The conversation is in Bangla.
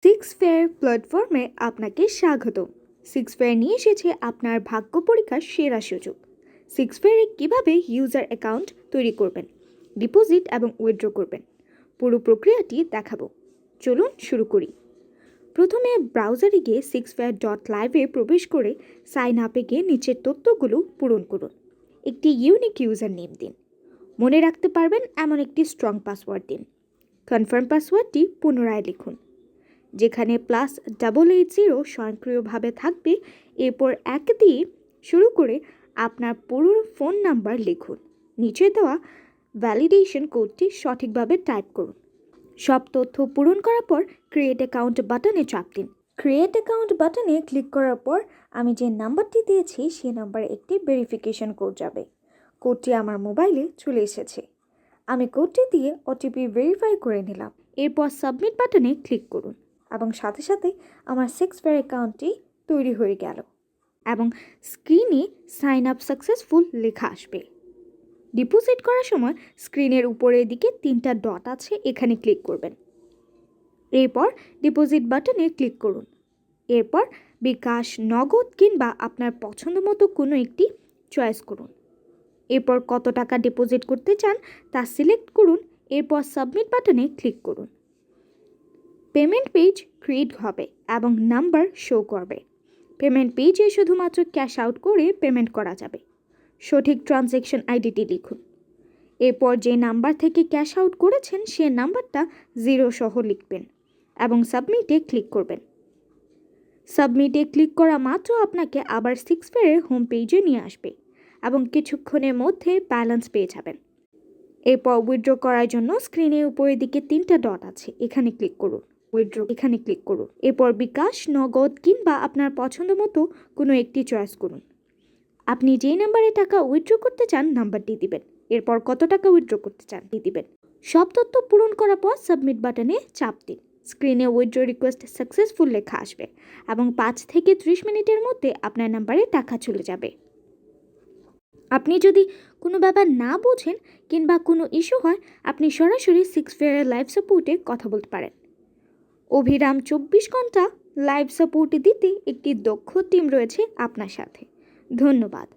সিক্স ফেয়ার প্ল্যাটফর্মে আপনাকে স্বাগত। সিক্স ফেয়ার নিয়ে এসেছে আপনার ভাগ্য পরীক্ষার সেরা সুযোগ। সিক্স ফেয়ারে কীভাবে ইউজার অ্যাকাউন্ট তৈরি করবেন, ডিপোজিট এবং উইথড্র করবেন, পুরো প্রক্রিয়াটি দেখাবো। চলুন শুরু করি। প্রথমে ব্রাউজারে গিয়ে sixfair.live-এ প্রবেশ করে সাইন আপে গিয়ে নিচের তথ্যগুলো পূরণ করুন। একটি ইউনিক ইউজার নেম দিন। মনে রাখতে পারবেন এমন একটি স্ট্রং পাসওয়ার্ড দিন। কনফার্ম পাসওয়ার্ডটি পুনরায় লিখুন, যেখানে +880 স্বয়ংক্রিয়ভাবে থাকবে। এরপর 1 দিয়ে শুরু করে আপনার পুরো ফোন নাম্বার লিখুন। নিচে দেওয়া ভ্যালিডেশন কোডটি সঠিকভাবে টাইপ করুন। সব তথ্য পূরণ করার পর ক্রিয়েট অ্যাকাউন্ট বাটনে চাপ দিন। ক্রিয়েট অ্যাকাউন্ট বাটনে ক্লিক করার পর আমি যে নাম্বারটি দিয়েছি সেই নাম্বারে একটি ভেরিফিকেশন কোড যাবে। কোডটি আমার মোবাইলে চলে এসেছে। আমি কোডটি দিয়ে ওটিপি ভেরিফাই করে নিলাম। এরপর সাবমিট বাটনে ক্লিক করুন এবং সাথে সাথে আমার সিক্স ফেয়ার অ্যাকাউন্টটি তৈরি হয়ে গেল এবং স্ক্রিনে সাইন আপ সাকসেসফুল লেখা আসবে। ডিপোজিট করার সময় স্ক্রিনের উপরের দিকে 3টা ডট আছে, এখানে ক্লিক করবেন। এরপর ডিপোজিট বাটনে ক্লিক করুন। এরপর বিকাশ, নগদ কিংবা আপনার পছন্দ মতো কোনো একটি চয়েস করুন। এরপর কত টাকা ডিপোজিট করতে চান তা সিলেক্ট করুন। এরপর সাবমিট বাটনে ক্লিক করুন। পেমেন্ট পেজ ক্রিয়েট হবে এবং নাম্বার শো করবে। পেমেন্ট পেজে শুধুমাত্র ক্যাশ আউট করে পেমেন্ট করা যাবে। সঠিক ট্রানজ্যাকশন আইডিটি লিখুন। এরপর যে নাম্বার থেকে ক্যাশ আউট করেছেন সে নাম্বারটা 0 সহ লিখবেন এবং সাবমিটে ক্লিক করবেন। সাবমিটে ক্লিক করা মাত্র আপনাকে আবার সিক্স ফেয়ারের হোম পেজে নিয়ে আসবে এবং কিছুক্ষণের মধ্যে ব্যালেন্স পেয়ে যাবেন। এরপর উইথড্র করার জন্য স্ক্রিনের উপরের দিকে 3টা ডট আছে, এখানে ক্লিক করুন। উইথড্র এখানে ক্লিক করুন। এরপর বিকাশ, নগদ কিংবা আপনার পছন্দ মতো কোনো একটি চয়েস করুন। আপনি যেই নাম্বারে টাকা উইথড্র করতে চান নাম্বারটি দিবেন। এরপর কত টাকা উইথড্র করতে চান দিবেন। সব তথ্য পূরণ করার পর সাবমিট বাটনে চাপ দিন। স্ক্রিনে উইথড্র রিকোয়েস্ট সাকসেসফুল লেখা আসবে এবং 5 থেকে 30 মিনিটের মধ্যে আপনার নাম্বারে টাকা চলে যাবে। আপনি যদি কোনো ব্যাপার না বোঝেন কিংবা কোনো ইস্যু হয়, আপনি সরাসরি সিক্স ফেয়ারের লাইভ সাপোর্টে কথা বলতে পারেন। অভিরাম 24 ঘন্টা লাইভ সাপোর্ট দিতে একটি দক্ষ টিম রয়েছে আপনার সাথে। ধন্যবাদ।